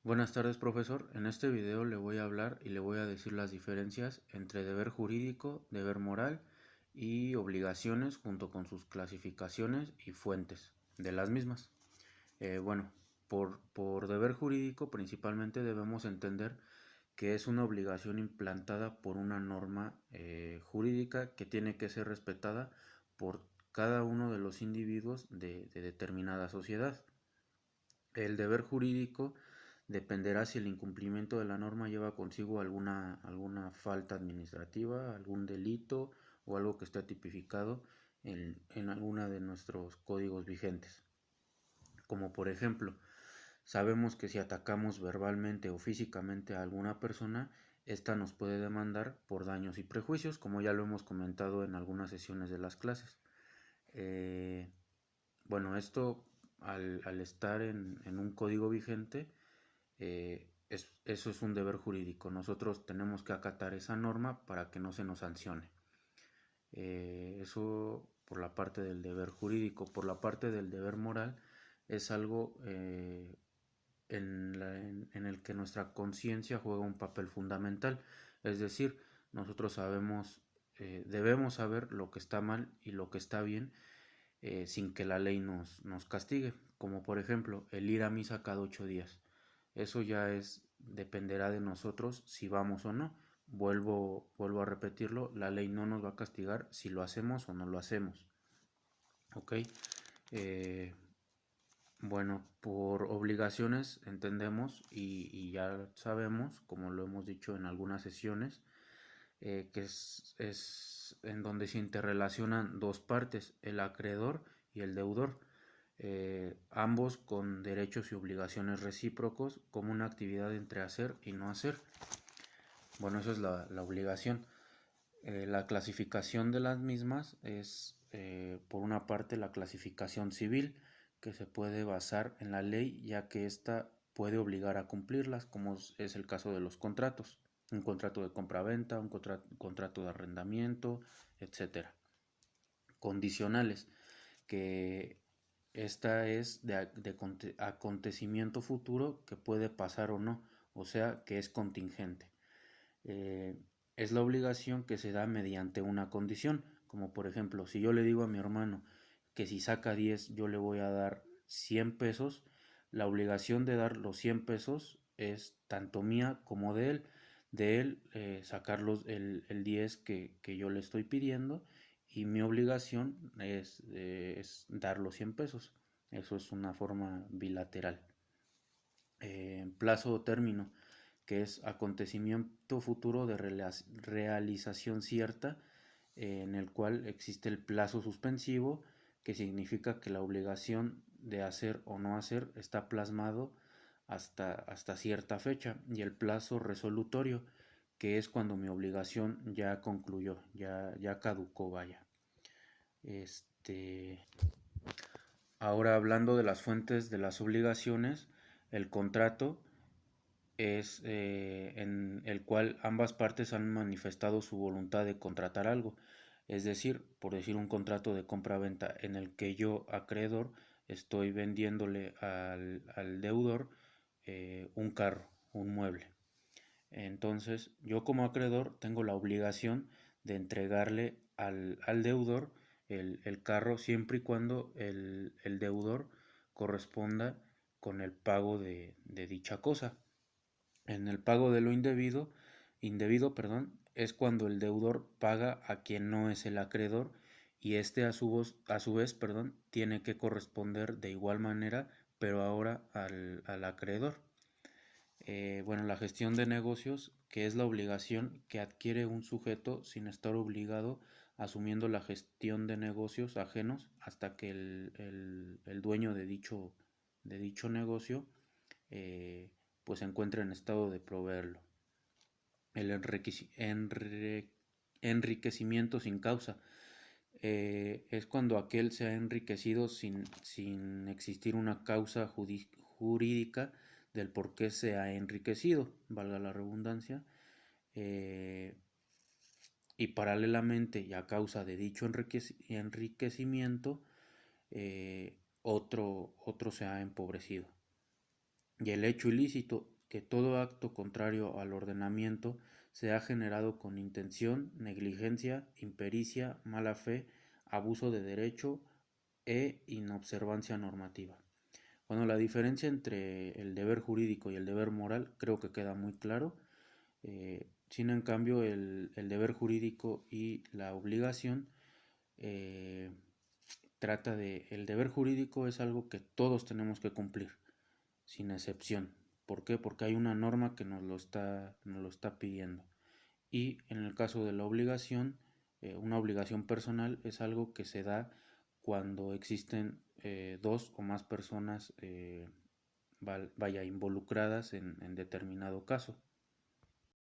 Buenas tardes, profesor. En este video le voy a hablar y le voy a decir las diferencias entre deber jurídico, deber moral y obligaciones junto con sus clasificaciones y fuentes de las mismas. Bueno, por deber jurídico principalmente debemos entender que es una obligación implantada por una norma jurídica que tiene que ser respetada por cada uno de los individuos de determinada sociedad. El deber jurídico dependerá si el incumplimiento de la norma lleva consigo alguna falta administrativa, algún delito o algo que esté tipificado en alguna de nuestros códigos vigentes. Como por ejemplo, sabemos que si atacamos verbalmente o físicamente a alguna persona, esta nos puede demandar por daños y prejuicios, como ya lo hemos comentado en algunas sesiones de las clases. Eh, bueno, esto al estar en un código vigente, eso es un deber jurídico. Nosotros tenemos que acatar esa norma para que no se nos sancione. Eso por la parte del deber jurídico. Por la parte del deber moral es algo en el que nuestra conciencia juega un papel fundamental. Es decir, nosotros debemos saber lo que está mal y lo que está bien sin que la ley nos castigue, como por ejemplo el ir a misa cada 8 días. Eso ya dependerá de nosotros si vamos o no. Vuelvo a repetirlo, la ley no nos va a castigar si lo hacemos o no lo hacemos. Ok. Eh, bueno, por obligaciones entendemos y ya sabemos, como lo hemos dicho en algunas sesiones, que es en donde se interrelacionan dos partes, el acreedor y el deudor, ambos con derechos y obligaciones recíprocos como una actividad entre hacer y no hacer. Bueno, eso es la obligación. La clasificación de las mismas es, por una parte, la clasificación civil, que se puede basar en la ley, ya que ésta puede obligar a cumplirlas, como es el caso de los contratos. Un contrato de compra-venta, un contrato de arrendamiento, etcétera. Condicionales, que esta es de acontecimiento futuro que puede pasar o no, o sea, que es contingente. Eh, es la obligación que se da mediante una condición, como por ejemplo, si yo le digo a mi hermano que si saca 10 yo le voy a dar 100 pesos, la obligación de dar los 100 pesos es tanto mía como de él sacar el 10 que yo le estoy pidiendo y mi obligación es dar los 100 pesos. Eso es una forma bilateral. Plazo o término, que es acontecimiento futuro de realización cierta, en el cual existe el plazo suspensivo, que significa que la obligación de hacer o no hacer está plasmado hasta cierta fecha, y el plazo resolutorio, que es cuando mi obligación ya concluyó, ya caducó, vaya. Este, Ahora hablando de las fuentes de las obligaciones, el contrato es en el cual ambas partes han manifestado su voluntad de contratar algo. Es decir, por decir un contrato de compra-venta en el que yo, acreedor, estoy vendiéndole al deudor un carro, un mueble. Entonces, yo como acreedor tengo la obligación de entregarle al deudor el carro siempre y cuando el deudor corresponda con el pago de dicha cosa. En el pago de lo indebido, perdón, es cuando el deudor paga a quien no es el acreedor y este a su vez, perdón, tiene que corresponder de igual manera, pero ahora al acreedor. Bueno, la gestión de negocios, que es la obligación que adquiere un sujeto sin estar obligado, asumiendo la gestión de negocios ajenos hasta que el dueño de dicho negocio pues se encuentra en estado de proveerlo. El enriquecimiento sin causa es cuando aquel se ha enriquecido sin existir una causa jurídica del por qué se ha enriquecido, valga la redundancia, y paralelamente y a causa de dicho enriquecimiento, otro se ha empobrecido. y el hecho ilícito, que todo acto contrario al ordenamiento se ha generado con intención, negligencia, impericia, mala fe, abuso de derecho e inobservancia normativa. Bueno, la diferencia entre el deber jurídico y el deber moral creo que queda muy claro. Sin en cambio, el deber jurídico y la obligación eh, trata de... El deber jurídico es algo que todos tenemos que cumplir, sin excepción. ¿Por qué? Porque hay una norma que nos lo está pidiendo. Y en el caso de la obligación, una obligación personal es algo que se da cuando existen dos o más personas vaya involucradas en determinado caso.